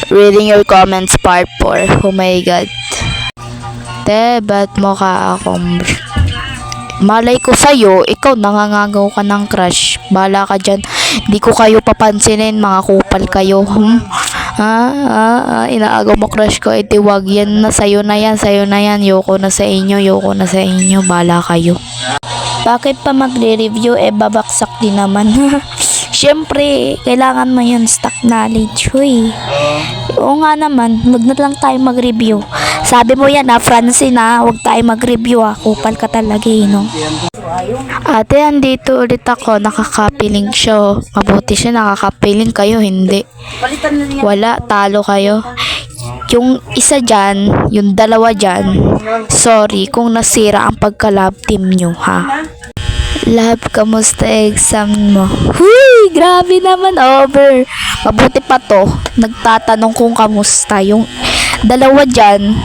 Reading your comments part 4. Oh my god. Te, ba't mo ka akong... Malay ko sa'yo, ikaw nangangagaw ka ng crush. Bala ka dyan. Di ko kayo papansinin, mga kupal kayo. Inaagaw mo crush ko. Wag yan na sa'yo na yan, sa'yo na yan. Yoko na sa inyo. Bala kayo. Bakit pa magre-review? Babaksak din naman. Siyempre, kailangan mo yun, stock knowledge. Huy. Oo nga naman, wag na lang tayo mag-review. Sabi mo yan Francine wag tayo mag-review kupal ka talaga no? Ate, andito ulit ako, nakakapiling siya. Mabuti siya, nakakapiling kayo, hindi. Wala, talo kayo. Yung isa dyan, yung dalawa dyan, sorry kung nasira ang pagka-love team nyo, ha? Love, kamusta exam mo? Huy, grabe naman, over. Mabuti pa to, nagtatanong kung kamusta. Yung dalawa dyan,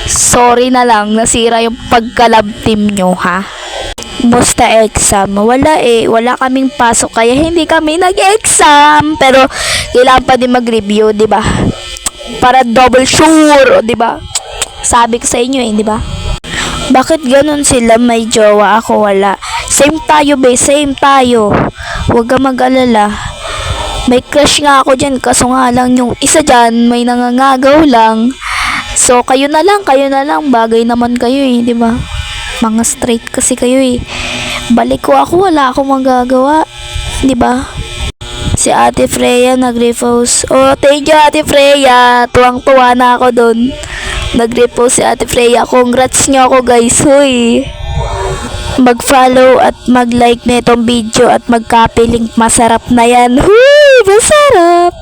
sorry na lang, nasira yung pagka-love team nyo, ha? Kamusta exam? Wala kaming pasok, kaya hindi kami nag-exam. Pero, kailangan pa din mag-review, di ba? Para double sure, di ba? Sabi ko sa inyo di ba? Bakit ganun sila may jowa, ako wala? Same tayo, same tayo. Huwag ka mag-alala. May crush nga ako dyan, kaso nga lang yung isa dyan, may nangangagaw lang. So, kayo na lang, bagay naman kayo di ba? Mga straight kasi kayo Balik ko ako, wala akong magagawa, di ba? Si Ate Freya nag-repost. Oh, thank you Ate Freya. Tuwang-tuwa na ako doon. Nag-repost si Ate Freya. Congrats nyo ako guys. Huy. Mag-follow at mag-like na itong video at mag-copy link. Masarap na yan. Huy, masarap.